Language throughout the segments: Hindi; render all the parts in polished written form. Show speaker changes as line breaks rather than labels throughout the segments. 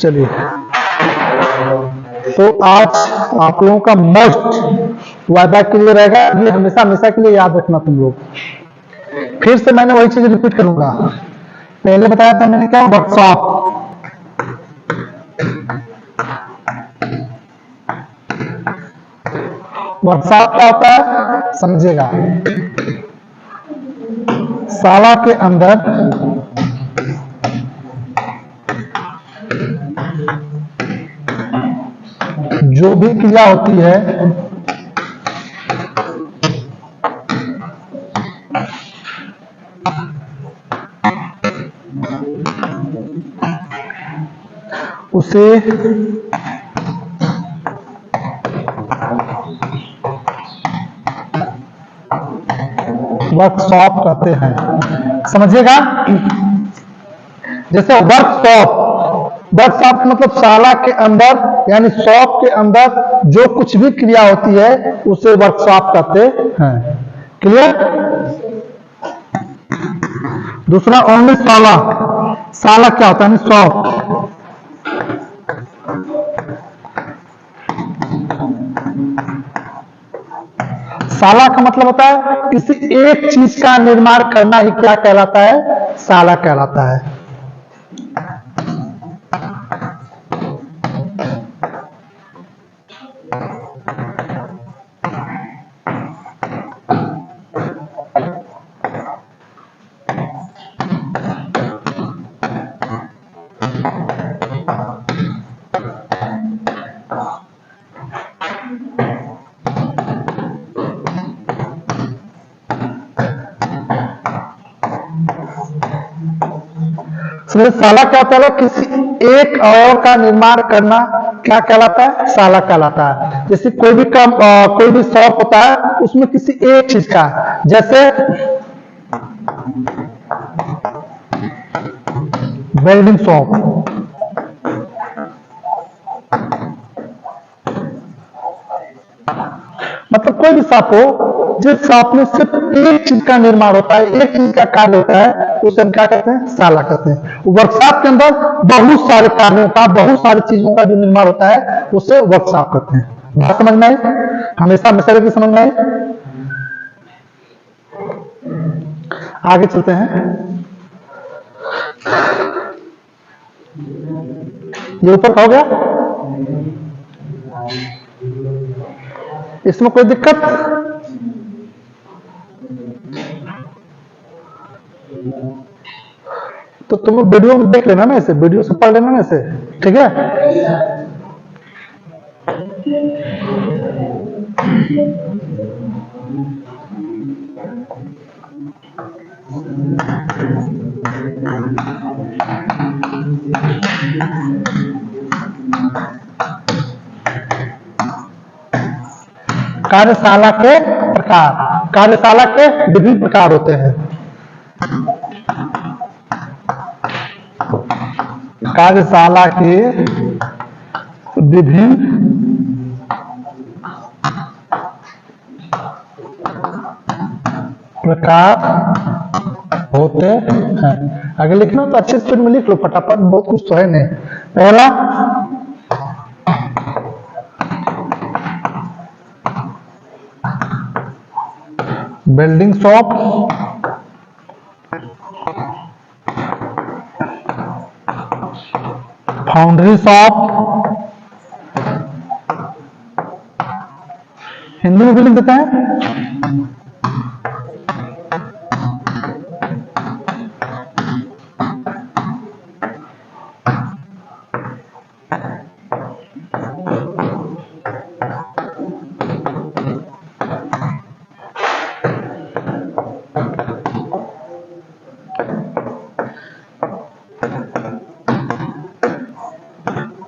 चलिए, तो आज आप लोगों का मोस्ट वादा के लिए रहेगा, ये हमेशा हमेशा के लिए याद रखना तुम लोग। फिर से मैंने वही चीज रिपीट करूंगा। पहले बताया था मैंने क्या, वर्कशॉप। वर्कशॉप क्या होता है समझिएगा। शाला के अंदर जो भी क्रिया होती है उसे वर्कशॉप कहते हैं। समझिएगा, जैसे वर्कशॉप, वर्कशॉप मतलब शाला के अंदर यानी शॉप के अंदर जो कुछ भी क्रिया होती है उसे वर्कशॉप कहते हैं। क्लियर? दूसरा ओनली शाला। शाला क्या होता है? शॉप। शाला का मतलब होता है किसी एक चीज का निर्माण करना ही क्या कहलाता है? शाला कहलाता है। शाला क्या होता है? किसी एक और का निर्माण करना क्या कहलाता है? शाला कहलाता है। जैसे कोई भी काम, कोई भी शॉप होता है उसमें किसी एक चीज का, जैसे वेल्डिंग शॉप, मतलब कोई भी शॉप हो जिस शॉप में सिर्फ एक चीज का निर्माण होता है, एक चीज का कार्य होता है, उसे हम क्या कहते हैं? शाला कहते हैं। वर्कशॉप के अंदर बहुत सारे कार्यों का, बहुत सारी चीजों का जो निर्माण होता है उसे वर्कशॉप कहते हैं। बात समझ में आई? हमेशा हमेशा की समझ में आई? आगे चलते हैं। ये ऊपर हो गया, इसमें कोई दिक्कत? तो तुम लोग वीडियो में देख लेना ना, इसे वीडियो से पढ़ लेना ना इसे, ठीक है? कार्यशाला के प्रकार, कार्यशाला के विभिन्न प्रकार होते हैं। कार्यशाला के विभिन्न प्रकार होते हैं। अगर लिखना तो अच्छे स्पीड में लिख लो, फटाफट, बहुत कुछ तो है नहीं। पहला welding shop, foundry shop, Hindi में भी लिख देते हैं।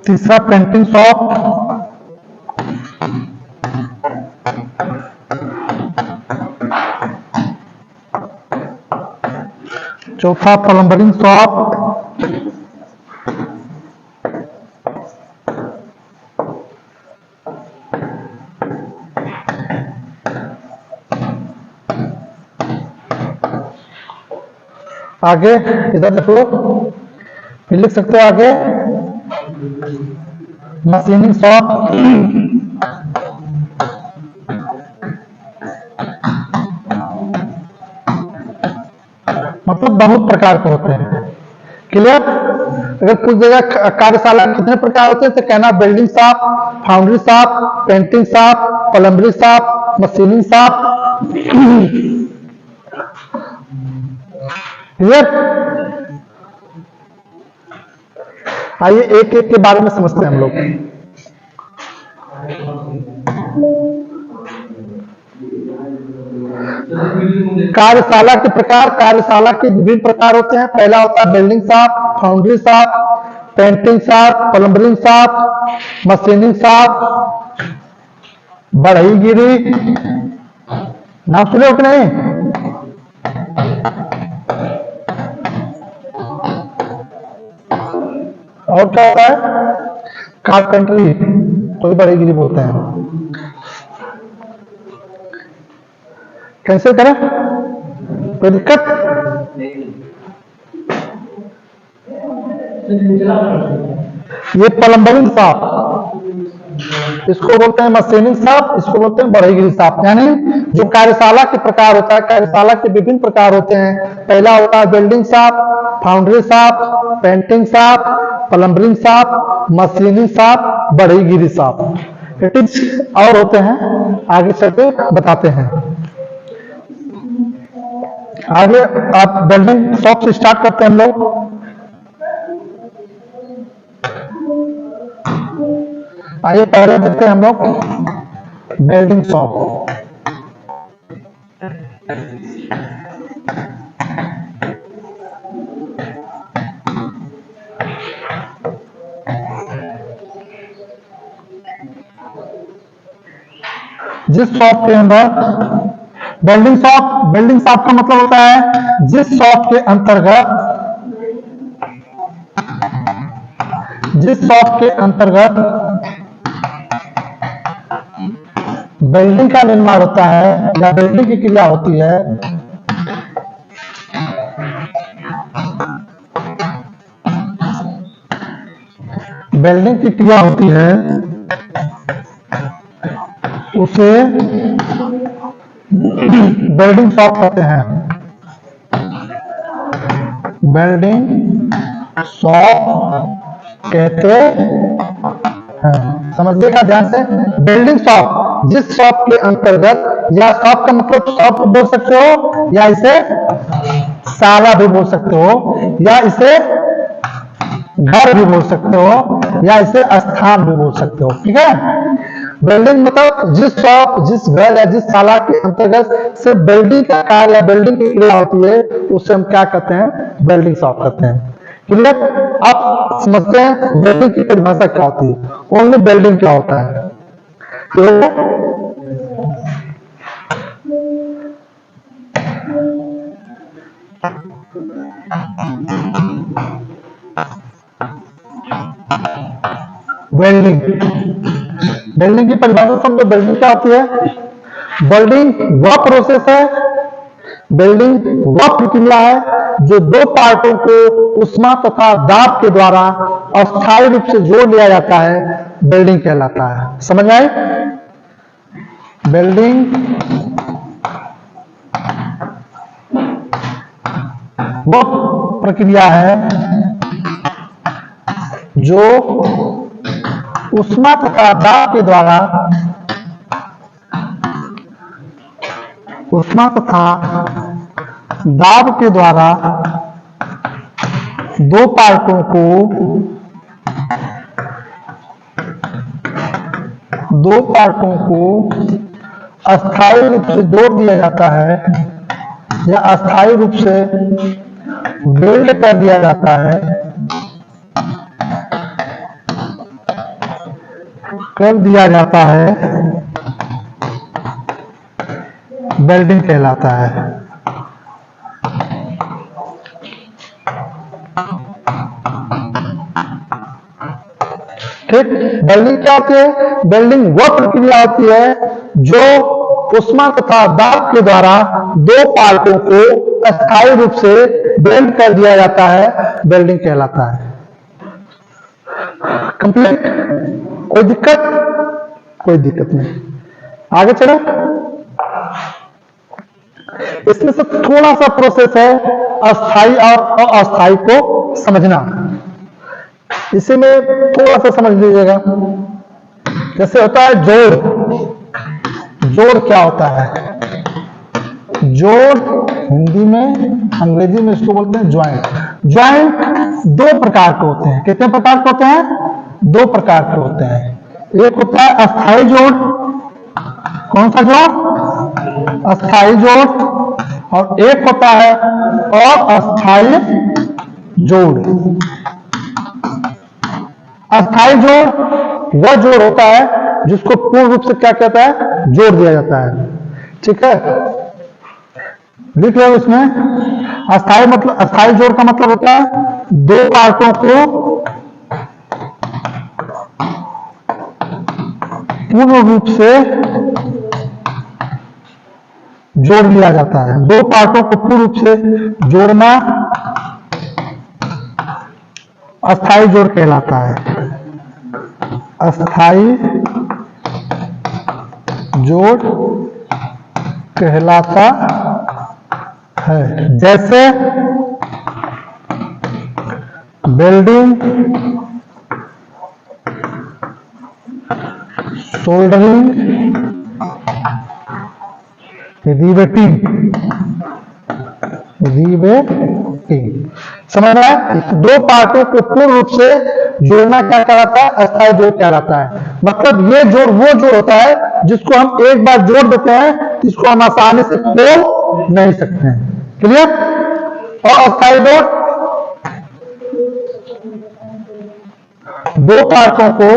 तीसरा पेंटिंग शॉप, चौथा प्लम्बरिंग शॉप, आगे इधर देखो, फिर लिख सकते हो आगे मशीनिंग शॉप मतलब बहुत प्रकार के होते हैं। क्लियर? अगर कुछ जगह कार्यशाला कितने प्रकार होते हैं तो कहना welding shop, foundry shop, painting shop, plumbery shop, machining shop. Clear? आइए एक एक के बारे में समझते हैं हम लोग। कार्यशाला के प्रकार, कार्यशाला के विभिन्न प्रकार होते हैं। पहला होता है welding shop, foundry shop, painting shop, plumbing shop, machining shop, बढ़ईगिरी। नाम सुने हो कि नहीं? और क्या होता है? कारपेंटरी, कोई बढ़ईगिरी बोलते हैं। कैंसिल करें? कोई दिक्कत? ये प्लम्बरिंग शॉप, इसको बोलते हैं मशीनिंग शॉप, इसको बोलते हैं बढ़ईगिरी शॉप। यानी जो कार्यशाला के प्रकार होता है, कार्यशाला के विभिन्न प्रकार होते हैं। पहला होता है welding shop, foundry shop, painting shop, plumbing shop, machining shop, बढ़ईगिरी शॉप। इट इज और होते हैं, आगे चल के बताते हैं। आगे आप वेल्डिंग शॉप से स्टार्ट करते हैं हम लोग। आइए पहले देखते हैं हम लोग वेल्डिंग शॉप। जिस शॉप के अंदर वेल्डिंग शॉप का मतलब होता है जिस शॉप के अंतर्गत वेल्डिंग का निर्माण होता है या वेल्डिंग की क्रिया होती है, वेल्डिंग की क्रिया होती है, उसे वेल्डिंग शॉप कहते हैं। वेल्डिंग शॉप कहते हैं। समझिएगा ध्यान से। वेल्डिंग शॉप जिस शॉप के अंतर्गत, या शॉप का मतलब शॉप बोल सकते हो, या इसे शाला भी बोल सकते हो, या इसे घर भी बोल सकते हो, या इसे स्थान भी बोल सकते हो। ठीक है? वेल्डिंग मतलब जिस शॉप, जिस घर या जिस शाला के अंतर्गत से वेल्डिंग का कार्य या वेल्डिंग की क्रिया होती है, उसे हम क्या कहते हैं? वेल्डिंग शॉप कहते हैं। क्लियर? आप समझते हैं वेल्डिंग की परिभाषा क्या होती है? ओनली वेल्डिंग क्या होता है? वेल्डिंग की परिभाषा समझो। वेल्डिंग क्या होती है? वेल्डिंग वह प्रोसेस है, वेल्डिंग वह प्रक्रिया है जो दो पार्टों को उष्मा तथा दाब के द्वारा अस्थायी रूप से जोड़ लिया जाता है, वेल्डिंग कहलाता है। समझ आए? वेल्डिंग वह प्रक्रिया है जो उष्मा तथा दाब के द्वारा दो पार्टों को अस्थायी रूप से जोड़ दिया जाता है, या अस्थायी रूप से वेल्ड कर दिया जाता है, वेल्डिंग कहलाता है। ठीक? वेल्डिंग क्या होती है? वेल्डिंग वह प्रक्रिया होती है जो उष्मा तथा दाब के द्वारा दो पार्टों को अस्थायी रूप से वेल्ड कर दिया जाता है, वेल्डिंग कहलाता है। कंप्लीट। कोई दिक्कत? कोई दिक्कत नहीं। आगे चले। इसमें से थोड़ा सा प्रोसेस है अस्थाई और अस्थाई को समझना, इसे में थोड़ा सा समझ लीजिएगा। जैसे होता है जोड़। जोड़ क्या होता है? जोड़ हिंदी में, अंग्रेजी में इसको बोलते हैं ज्वाइंट। ज्वाइंट दो प्रकार के होते हैं। कितने प्रकार के होते हैं? दो प्रकार के होते हैं। एक होता है अस्थाई जोड़। कौन सा जोड़? अस्थाई जोड़। और एक होता है अस्थाई जोड़। अस्थाई जोड़ वह जोड़ होता है जिसको पूर्ण रूप से क्या कहता है? जोड़ दिया जाता है। ठीक है, लिख लो इसमें। अस्थाई मतलब, अस्थाई जोड़ का मतलब होता है दो पार्टों को पूर्ण रूप से जोड़ लिया जाता है। दो पार्टों को पूर्ण रूप से जोड़ना अस्थाई जोड़ कहलाता है। अस्थाई जोड़ कहलाता है। जैसे वेल्डिंग, सोल्डरिंग, रिवेटिंग। समझ रहा है? दो पार्टों को पूर्ण रूप से जोड़ना क्या कहलाता है? अस्थाई जोड़ कहलाता है। मतलब ये जोड़ वो जोड़ होता है जिसको हम एक बार जोड़ देते हैं, इसको हम आसानी से तोड़ नहीं सकते हैं। क्लियर? और अस्थाई जोड़ दो पार्टों को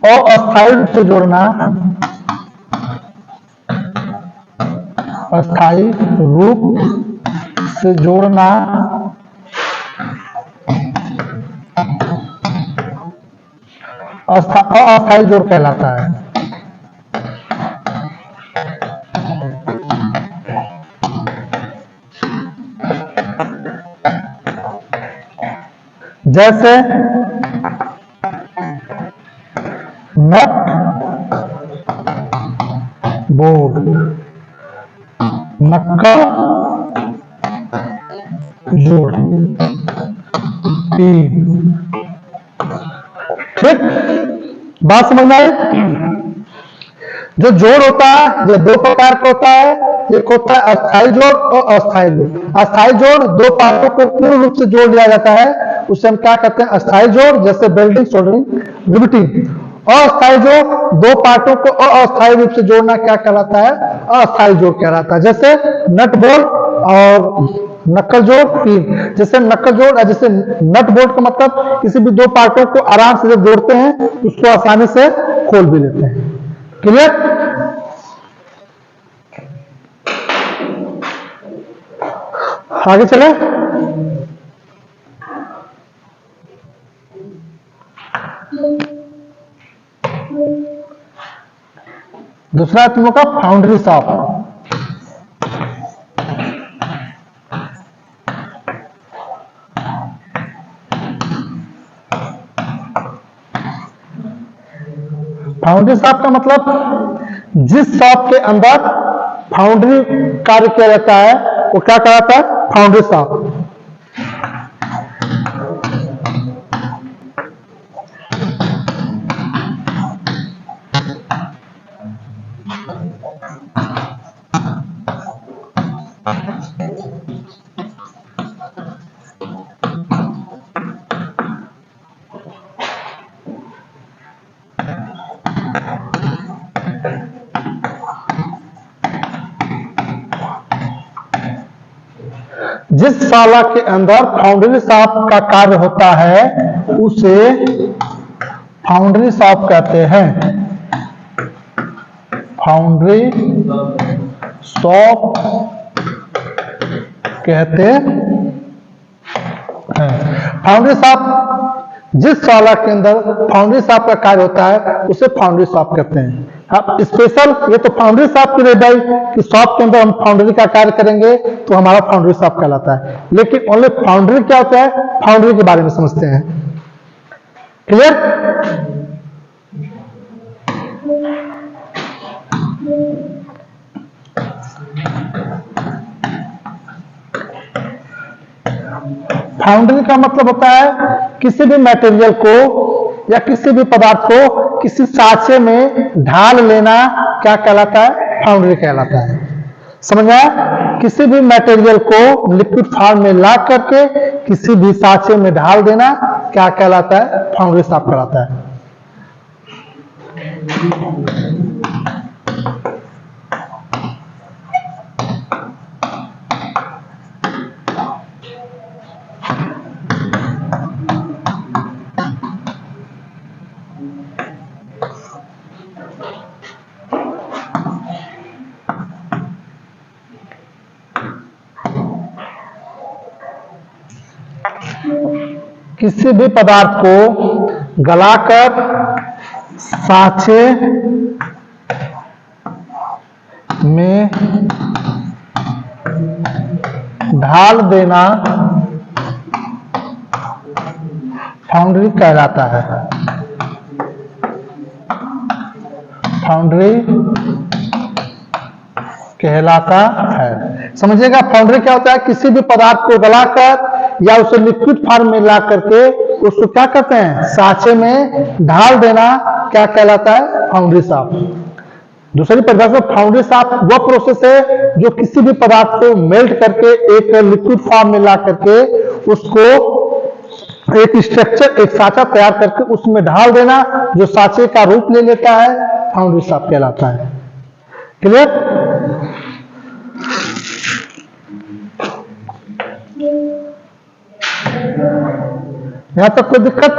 अस्थाई रूप से जोड़ना, अस्थाई रूप से जोड़ना अस्थाई जोड़ कहलाता है। जैसे नट बोल्ट, नक्कड़ जोड़, पिन। ठीक, बात समझ में आई? जो जोड़ होता है ये दो प्रकार का होता है। एक होता है अस्थाई जोड़ और अस्थाई जोड़। अस्थाई जोड़ दो पार्टों को पूर्ण रूप से जोड़ लिया जाता है, उसे हम क्या कहते हैं? अस्थाई जोड़। जैसे वेल्डिंग, सोल्डरिंग, रिवेटिंग। अस्थाई जोड़ दो पार्टों को अस्थाई रूप से जोड़ना क्या कहलाता है? अस्थाई जोड़ कहलाता है। जैसे नट बोल्ट और नक्कल जोड़, पिन। जैसे नक्कल जोड़, जैसे नट बोल्ट का मतलब किसी भी दो पार्टों को आराम से जब जोड़ते हैं उसको आसानी से खोल भी लेते हैं। क्लियर? आगे चले। दूसरा तुम लोग का फाउंड्री शॉप। फाउंड्री शॉप का मतलब जिस शॉप के अंदर फाउंड्री कार्य किया जाता है वो क्या कहलाता है? Foundry shop. जिस शाला के अंदर फाउंड्री शॉप का कार्य होता है उसे फाउंड्री शॉप कहते हैं। फाउंड्री शॉप कहते हैं। फाउंड्री शॉप जिस शाला के अंदर फाउंड्री शॉप का कार्य होता है उसे फाउंड्री शॉप कहते हैं। हाँ, स्पेशल ये तो फाउंड्री शॉप की रह गई कि शॉप के अंदर हम फाउंड्री का कार्य करेंगे तो हमारा फाउंड्री शॉप कहलाता है। लेकिन ओनली फाउंड्री क्या होता है, फाउंड्री के बारे में समझते हैं। क्लियर? फाउंड्री का मतलब होता है किसी भी मटेरियल को या किसी भी पदार्थ को किसी साँचे में ढाल लेना क्या कहलाता है, फाउंड्री कहलाता है। समझ में आया? किसी भी मटेरियल को लिक्विड फॉर्म में ला करके किसी भी साँचे में ढाल देना क्या कहलाता है, फाउंड्री शॉप कहलाता है। किसी भी पदार्थ को गलाकर साँचे में ढाल देना फाउंड्री कहलाता है। फाउंड्री कहलाता है। समझिएगा, फाउंड्री क्या होता है, किसी भी पदार्थ को गलाकर या उसे लिक्विड फॉर्म में ला करके उसको क्या कहते हैं, साँचे में ढाल देना क्या कहलाता है, फाउंड्री शॉप। दूसरी परिभाषा, फाउंड्री शॉप वह प्रोसेस है जो किसी भी पदार्थ को मेल्ट करके एक लिक्विड फॉर्म में ला करके उसको एक स्ट्रक्चर, एक साँचा तैयार करके उसमें ढाल देना, जो साँचे का रूप ले लेता है, फाउंड्री शॉप कहलाता है। क्लियर? यहां तक कोई दिक्कत?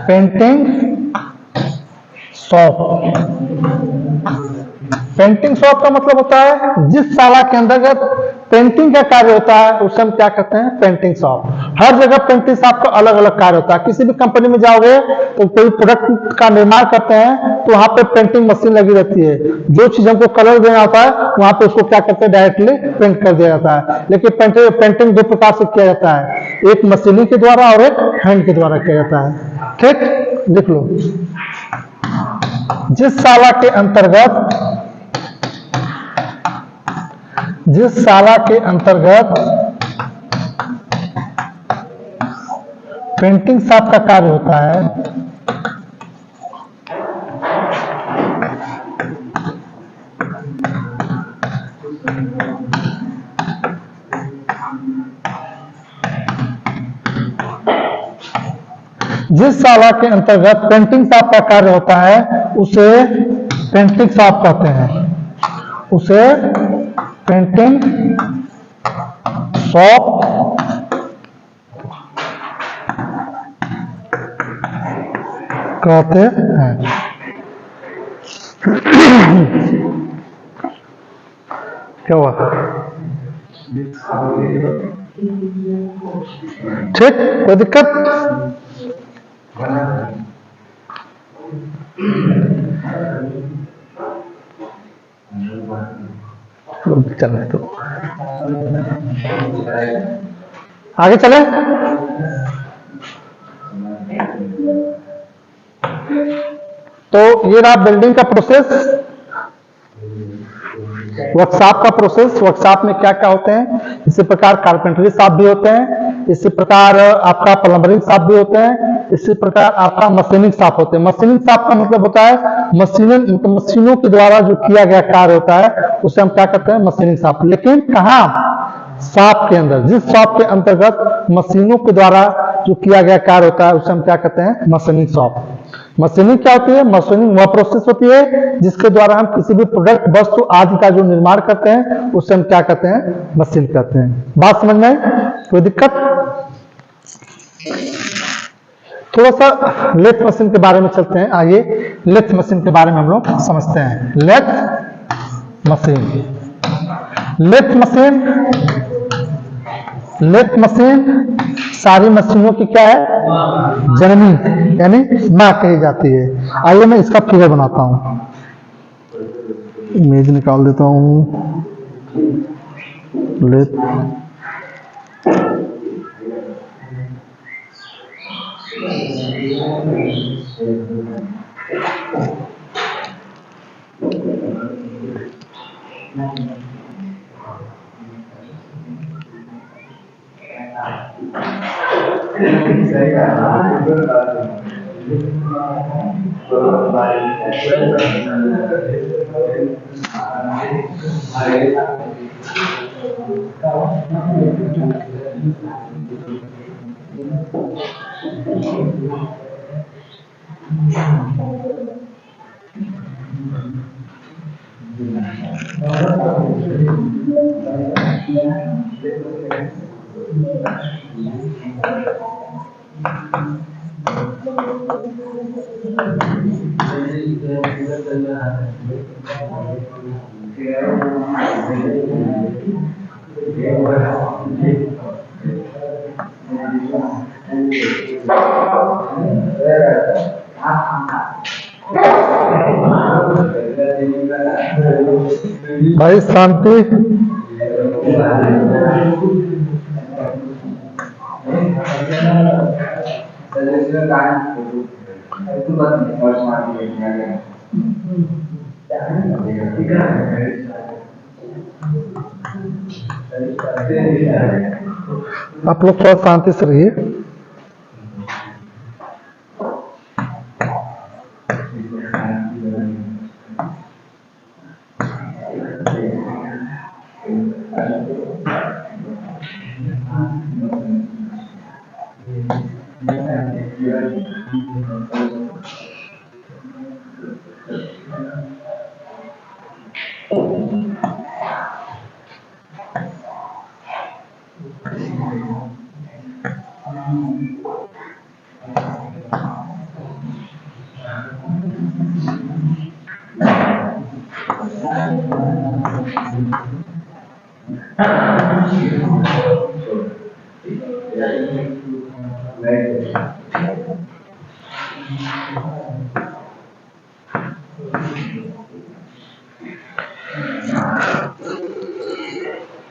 Painting shop. पेंटिंग शॉप का मतलब होता है जिस शाला के अंतर्गत पेंटिंग का कार्य होता है उसे हम क्या कहते हैं, पेंटिंग शॉप। हर जगह पेंटिंग शॉप का अलग अलग कार्य होता है। किसी भी कंपनी में जाओगे तो कोई प्रोडक्ट का निर्माण करते हैं तो वहां पे पेंटिंग मशीन लगी रहती है। जो चीज हमको कलर देना होता है वहां पे उसको क्या करते हैं, डायरेक्टली पेंट कर दिया जाता है। लेकिन पेंटिंग दो प्रकार से किया जाता है, एक मशीनी के द्वारा और एक हैंड के द्वारा किया जाता है। ठीक, देख लो। जिस शाला के अंतर्गत पेंटिंग शॉप का कार्य होता है जिस शाला के अंतर्गत पेंटिंग शॉप का कार्य होता है उसे पेंटिंग शॉप कहते हैं। उसे पेंटिंग शॉप कहते हैं। क्या हुआ? ठीक, कोई दिक्कत? चलने तो आगे चले। तो ये रहा बिल्डिंग का प्रोसेस, वर्कशॉप का प्रोसेस। वर्कशॉप में क्या क्या होते हैं, इसी प्रकार कारपेंटरी शॉप भी होते हैं, इसी प्रकार आपका प्लम्बरिंग शॉप भी होते हैं, इसी प्रकार आपका मशीनिंग शॉप होते हैं। मशीनिंग शॉप का मतलब होता है मशीनों के द्वारा जो किया गया कार्य होता है उसे हम क्या कहते हैं, मशीनिंग शॉप। लेकिन कहाँ, शॉप के अंदर, जिस शॉप के अंतर्गत मशीनों के द्वारा जो किया गया कार्य होता है उसे हम क्या कहते हैं, मशीनिंग शॉप। मशीनिंग क्या होती है? मशीनिंग वह प्रोसेस होती है जिसके द्वारा हम किसी भी प्रोडक्ट, वस्तु आदि का जो निर्माण करते हैं उससे हम क्या कहते हैं? मशीन कहते हैं। बात समझ में आई? कोई दिक्कत? थोड़ा सा लेथ मशीन के बारे में चलते हैं। आइए लेथ मशीन के बारे में हम लोग समझते हैं। Lathe machine, lathe machine, lathe machine सारी मशीनों की क्या है? जननी यानी मां कही जाती है। आइए मैं इसका फिगर बनाता हूं, इमेज निकाल देता हूं। लेथ भाई शांति। आप लोग थोड़ा शांति से रहिए।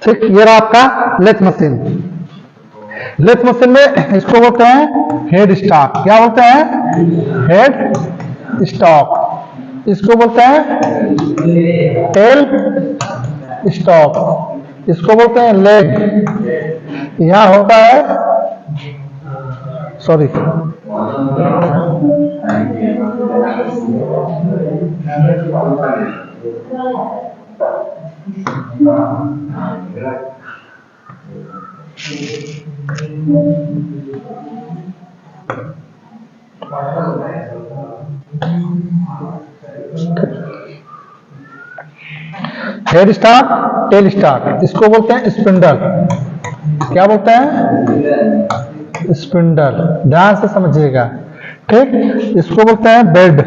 ठीक, ये रहा आपका लेथ मशीन। लेथ मशीन में इसको बोलते हैं हेड स्टॉक। क्या बोलते हैं? Head stock. इसको बोलते हैं टेल स्टॉक। इसको बोलते हैं लेग। यहां होता है, sorry, head stock, tell stock. इसको बोलते हैं स्पिंडल। क्या बोलते हैं? स्पिंडल। ध्यान से समझिएगा, ठीक। इसको बोलते हैं बेड,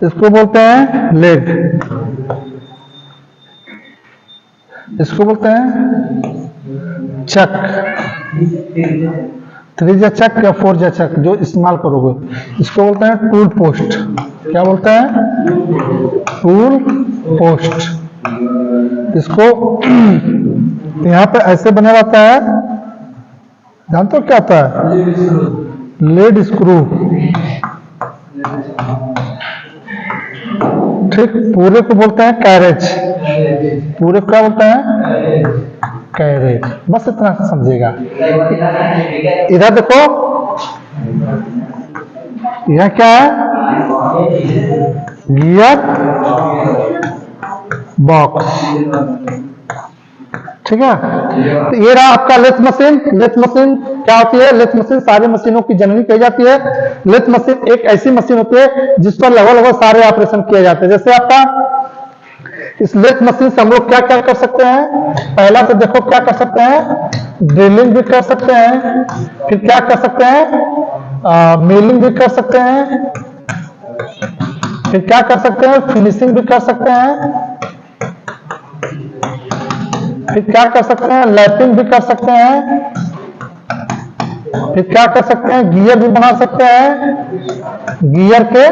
इसको बोलते हैं लेग, इसको बोलते हैं चक, 3 चक या 4 चक जो इस्तेमाल करोगे। इसको बोलते हैं टूल पोस्ट। क्या बोलते हैं? Tool post. इसको यहाँ पे ऐसे बना रहता है, जानते हो क्या होता है? Lead screw. ठीक, पूरे को बोलते हैं कैरेज। पूरे को क्या बोलते हैं? कैरेज। बस इतना समझिएगा। इधर देखो, यह क्या है? Gear box. ठीक है। तो ये रहा आपका लेथ मशीन। लेथ मशीन क्या होती है? लेथ मशीन सारी मशीनों की जननी कही जाती है। लेथ मशीन एक ऐसी मशीन होती है जिस पर लगभग सारे ऑपरेशन किए जाते हैं। जैसे आपका इस लेथ मशीन से हम लोग क्या क्या कर सकते हैं? पहला तो देखो क्या कर सकते हैं, ड्रिलिंग भी कर सकते हैं, फिर क्या कर सकते हैं, मिलिंग भी कर सकते हैं, फिर क्या कर सकते हैं, फिनिशिंग भी कर सकते हैं, फिर क्या कर सकते हैं, लैपिंग भी कर सकते हैं, फिर क्या कर सकते हैं, गियर भी बना सकते हैं, गियर के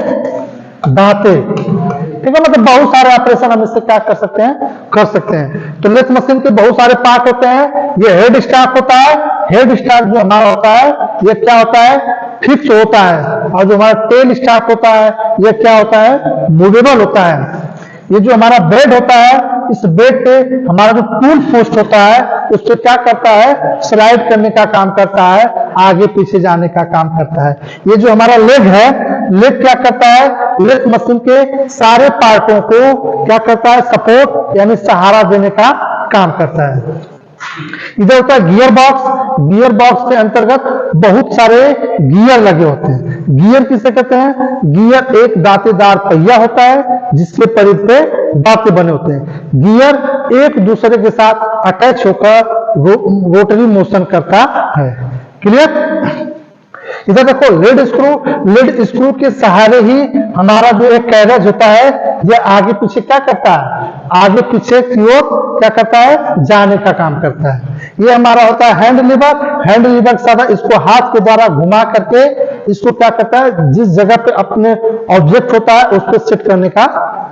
दांते। ठीक है, मतलब बहुत सारे ऑपरेशन हम इससे क्या कर सकते हैं, कर सकते हैं। तो लेथ मशीन के बहुत सारे पार्ट होते हैं। ये हेड स्टार्ट होता है। हेड स्टार्ट जो हमारा होता है ये क्या होता है, फिक्स होता है। और जो हमारा टेल स्टार्ट होता है ये क्या होता है, मूवेबल होता है। ये जो हमारा बेड होता है, इस बेड पे हमारा जो टूल पोस्ट होता है उससे क्या करता है, स्लाइड करने का काम करता है, आगे पीछे जाने का काम करता है। ये जो हमारा लेग है, लेग क्या करता है, लेग मशीन के सारे पार्टों को क्या करता है, सपोर्ट यानी सहारा देने का काम करता है। इधर होता है गियर बॉक्स। गियर बॉक्स के अंतर्गत बहुत सारे गियर लगे होते हैं। गियर किसे कहते हैं? गियर एक दांतेदार पहिया होता है जिसके परिध पे दांते बने होते हैं। गियर एक दूसरे के साथ अटैच होकर रोटरी मोशन करता है। क्लियर? इधर देखो लीड स्क्रू। लीड स्क्रू के सहारे ही हमारा जो एक कैरेज होता है यह आगे पीछे क्या करता है, आगे पीछे की ओर क्या करता है, जाने का काम करता है। ये हमारा होता है हैंड लीवर। हैंड लीवर सादा इसको हाथ के द्वारा घुमा करके इसको क्या करता है, जिस जगह पे अपने ऑब्जेक्ट होता है उस पर सेट करने का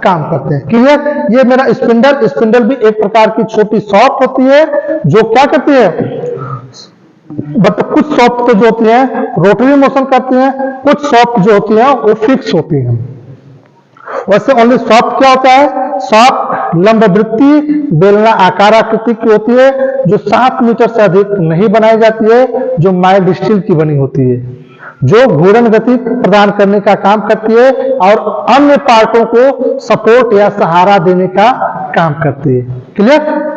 काम करते हैं। क्लियर? ये मेरा स्पिंडल। स्पिंडल भी एक प्रकार की छोटी शॉफ्ट होती है जो क्या करती है, बट कुछ सॉफ्ट तो जो होती है रोटरी मोशन करती हैं, कुछ सॉफ्ट जो होती है वो फिक्स होती हैं। वैसे ओनली सॉफ्ट क्या होता है, सॉफ्ट लंबवृत्ति बेलना आकार आकृति की होती है जो 7 मीटर से अधिक नहीं बनाई जाती है, जो माइल्ड स्टील की बनी होती है, जो घूर्णन गति प्रदान करने का काम करती है और अन्य पार्टों को सपोर्ट या सहारा देने का काम करती है। क्लियर?